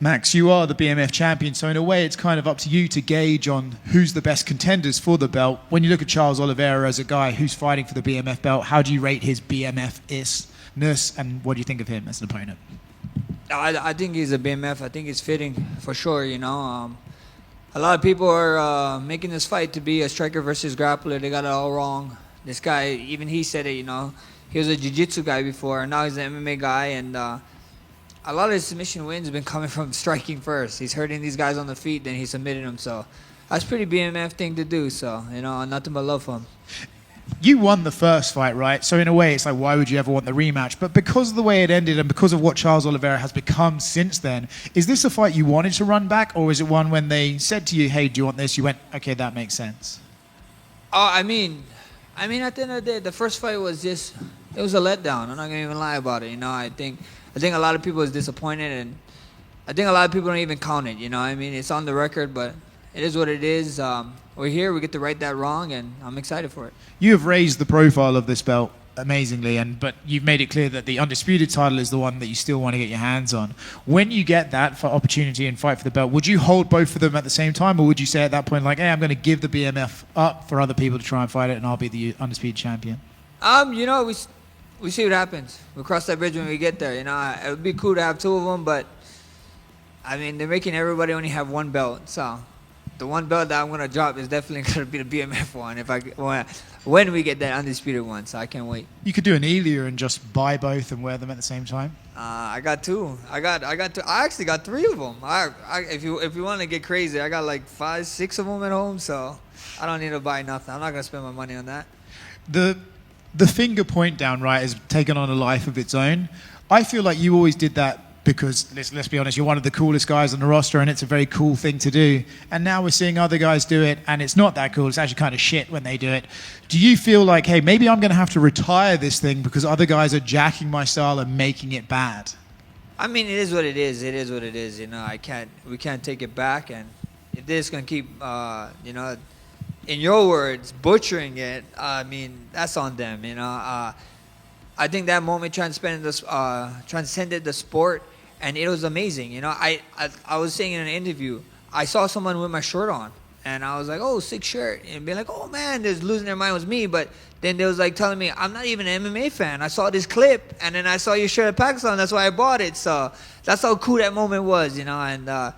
Max, you are the BMF champion, so in a way it's kind of up to you to gauge on who's the best contenders for the belt. When you look at Charles Oliveira as a guy who's fighting for the BMF belt, how do you rate his BMF-ness, and what do you think of him as an opponent? I think he's a BMF. I think he's fitting for sure, you know. A lot of people are making this fight to be a striker versus grappler. They got it all wrong. This guy, even he said it, you know. He was a jiu-jitsu guy before, and now he's an MMA guy, and a lot of his submission wins have been coming from striking first. He's hurting these guys on the feet, then he submitted them. So that's pretty BMF thing to do. So, you know, nothing but love for him. You won the first fight, right? So in a way, it's like, why would you ever want the rematch? But because of the way it ended and because of what Charles Oliveira has become since then, is this a fight you wanted to run back, or is it one when they said to you, hey, do you want this? You went, okay, that makes sense. I mean, at the end of the day, the first fight was just, it was a letdown. I'm not gonna even lie about it. You know, I think a lot of people was disappointed, and I think a lot of people don't even count it. You know, I mean, it's on the record, but it is what it is. We're here. We get to right that wrong, and I'm excited for it. You have raised the profile of this belt amazingly, but you've made it clear that the undisputed title is the one that you still want to get your hands on. When you get that for opportunity and fight for the belt, would you hold both of them at the same time, or would you say at that point, like, hey, I'm going to give the BMF up for other people to try and fight it, and I'll be the undisputed champion? You know, we see what happens. We'll cross that bridge when we get there. You know, it would be cool to have two of them, but I mean, they're making everybody only have one belt. So the one belt that I'm going to drop is definitely going to be the BMF one when we get that undisputed one. So I can't wait. You could do an Elia and just buy both and wear them at the same time. I got two. I got two. I actually got three of them. If you want to get crazy, I got like 5, 6 of them at home. So I don't need to buy nothing. I'm not going to spend my money on that. The finger point down, right, has taken on a life of its own. I feel like you always did that because, let's be honest, you're one of the coolest guys on the roster, and it's a very cool thing to do. And now we're seeing other guys do it, and it's not that cool. It's actually kind of shit when they do it. Do you feel like, hey, maybe I'm going to have to retire this thing because other guys are jacking my style and making it bad? I mean, it is what it is. It is what it is. You know, we can't take it back, and if this is going to keep, you know, in your words, butchering it, I mean, that's on them, you know. I think that moment transcended the sport, and it was amazing. You know, I was saying in an interview, I saw someone with my shirt on, and I was like, oh, sick shirt. And be like, oh, man, they're losing their mind was me. But then they was like telling me, I'm not even an MMA fan. I saw this clip, and then I saw your shirt at Pakistan. That's why I bought it. So that's how cool that moment was, you know. And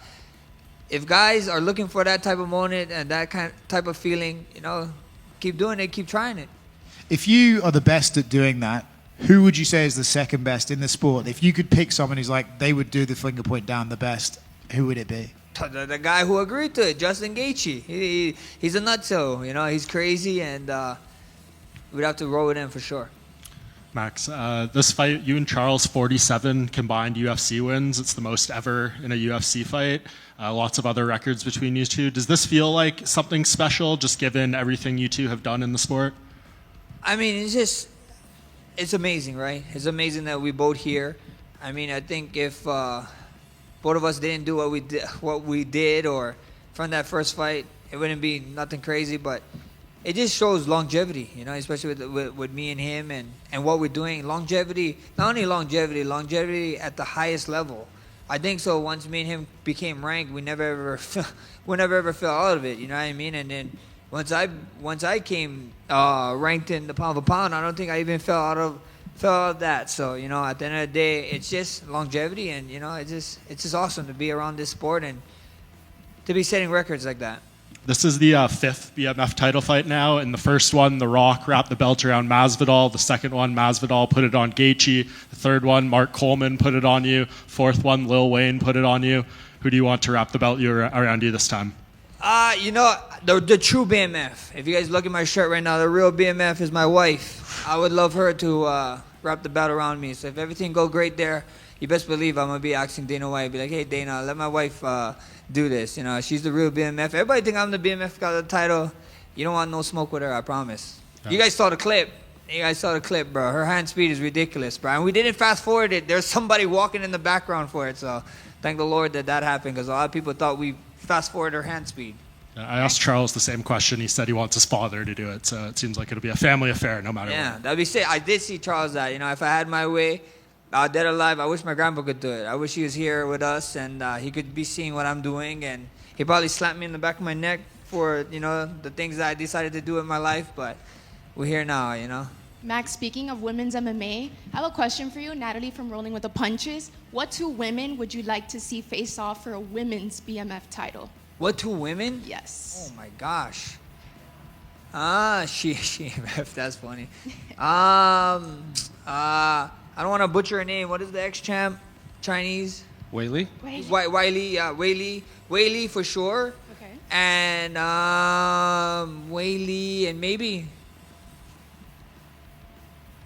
if guys are looking for that type of moment and that type of feeling, you know, keep doing it, keep trying it. If you are the best at doing that, who would you say is the second best in the sport? If you could pick someone who's like, they would do the finger point down the best, who would it be? The guy who agreed to it, Justin Gaethje. He's a nutso, you know, he's crazy, and we'd have to roll with him for sure. Max, this fight, you and Charles, 47 combined UFC wins. It's the most ever in a UFC fight. Lots of other records between you two. Does this feel like something special, just given everything you two have done in the sport? I mean, it's amazing, right? It's amazing that we both here. I mean, I think if both of us didn't do what we did, or from that first fight, it wouldn't be nothing crazy. But it just shows longevity, you know, especially with me and him and what we're doing. Longevity, not only longevity at the highest level. I think so. Once me and him became ranked, we never ever fell out of it. You know what I mean? And then once I came ranked in the pound for pound, I don't think I even fell out of that. So, you know, at the end of the day, it's just longevity, and you know, it's just awesome to be around this sport and to be setting records like that. This is the 5th BMF title fight now. In the first one, The Rock wrapped the belt around Masvidal. The second one, Masvidal put it on Gaethje. The third one, Mark Coleman put it on you. Fourth one, Lil Wayne put it on you. Who do you want to wrap the belt around you this time? You know, the true BMF. If you guys look at my shirt right now, the real BMF is my wife. I would love her to wrap the belt around me. So if everything go great there, you best believe I'm going to be asking Dana White, be like, hey, Dana, let my wife do this. You know, she's the real BMF. Everybody think I'm the BMF, got the title. You don't want no smoke with her, I promise. You guys saw the clip. Bro. Her hand speed is ridiculous, bro. And we didn't fast forward it. There's somebody walking in the background for it. So thank the Lord that happened, because a lot of people thought we fast forward her hand speed. I asked Charles the same question. He said he wants his father to do it. So it seems like it'll be a family affair no matter what. Yeah, that'd be sick. I did see Charles that. You know, if I had my way, dead or alive, I wish my grandpa could do it. I wish he was here with us and he could be seeing what I'm doing, and he probably slapped me in the back of my neck for, you know, the things that I decided to do in my life, but we're here now, you know. Max, speaking of women's MMA, I have a question for you, Natalie from Rolling with the Punches. What 2 women would you like to see face off for a women's BMF title? What, 2 women? Yes. Oh my gosh. That's funny. I don't want to butcher her name. What is the ex-champ? Chinese? Weili? Wait. Weili, yeah, Weili for sure. Okay. And Weili and maybe,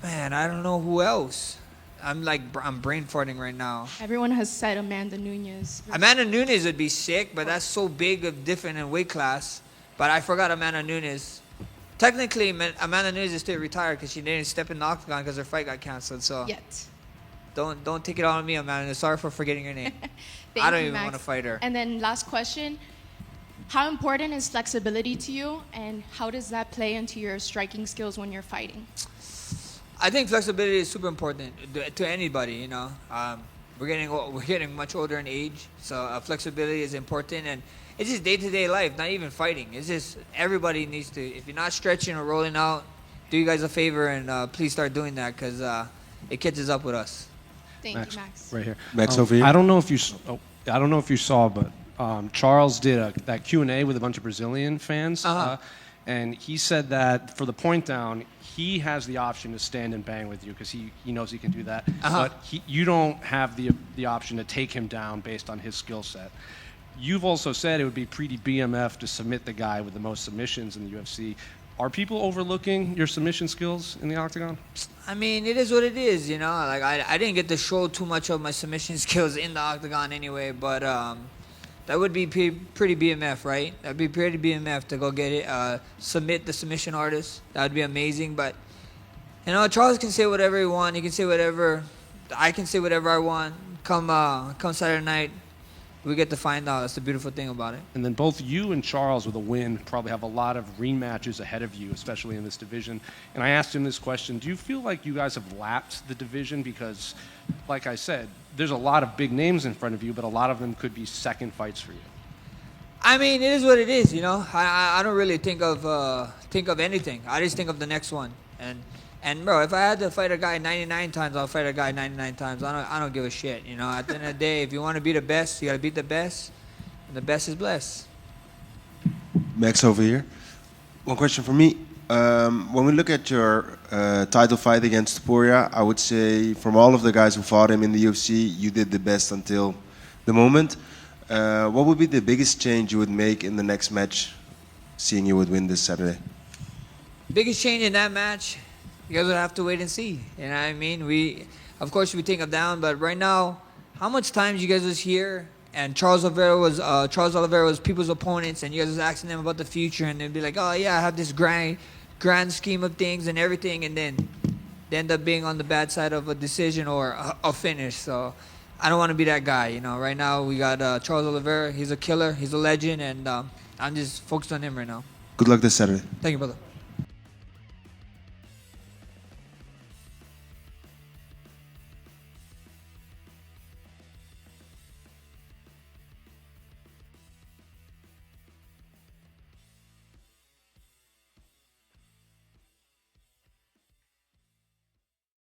man, I don't know who else. I'm brain farting right now. Everyone has said Amanda Nunes. Amanda Nunes would be sick, but that's so big of different in weight class. But I forgot Amanda Nunes. Technically, Amanda Nunes is still retired because she didn't step in the octagon because her fight got canceled. So Yet. don't take it all on me, Amanda. Sorry for forgetting your name. I don't even want to fight her. And then last question. How important is flexibility to you, and how does that play into your striking skills when you're fighting? I think flexibility is super important to anybody. You know, we're getting much older in age, so flexibility is important, and it's just day-to-day life, not even fighting. It's just everybody needs to. If you're not stretching or rolling out, do you guys a favor and please start doing that because it catches up with us. Thank you, Max. Right here. Max over here. I don't know if you saw, but Charles did that Q&A with a bunch of Brazilian fans, and he said that for the point down, he has the option to stand and bang with you because he knows he can do that. But you don't have the option to take him down based on his skill set. You've also said it would be pretty BMF to submit the guy with the most submissions in the UFC. Are people overlooking your submission skills in the octagon? I mean, it is what it is, you know. Like I didn't get to show too much of my submission skills in the octagon anyway, but that would be pretty BMF, right? That'd be pretty BMF to go get it, submit the submission artist. That would be amazing. But you know, Charles can say whatever he wants. He can say whatever. I can say whatever I want. Come Saturday night, we get to find out. That's the beautiful thing about it. And then both you and Charles with a win probably have a lot of rematches ahead of you, especially in this division. And I asked him this question, do you feel like you guys have lapped the division? Because, like I said, there's a lot of big names in front of you, but a lot of them could be second fights for you. I mean, it is what it is, you know. I don't really think of anything. I just think of the next one. And bro, if I had to fight a guy 99 times, I'll fight a guy 99 times. I don't give a shit, you know. At the end of the day, if you want to be the best, you got to beat the best. And the best is blessed. Max over here. One question for me. When we look at your title fight against Topuria, I would say from all of the guys who fought him in the UFC, you did the best until the moment. What would be the biggest change you would make in the next match, seeing you would win this Saturday? Biggest change in that match, you guys would have to wait and see. You know what I mean? Of course, we take him down, but right now, how much times you guys was here and Charles Oliveira was people's opponents, and you guys was asking them about the future, and they'd be like, "Oh yeah, I have this grand scheme of things and everything," and then they end up being on the bad side of a decision or a finish. So I don't want to be that guy. You know, right now we got Charles Oliveira. He's a killer. He's a legend, and I'm just focused on him right now. Good luck this Saturday. Thank you, brother.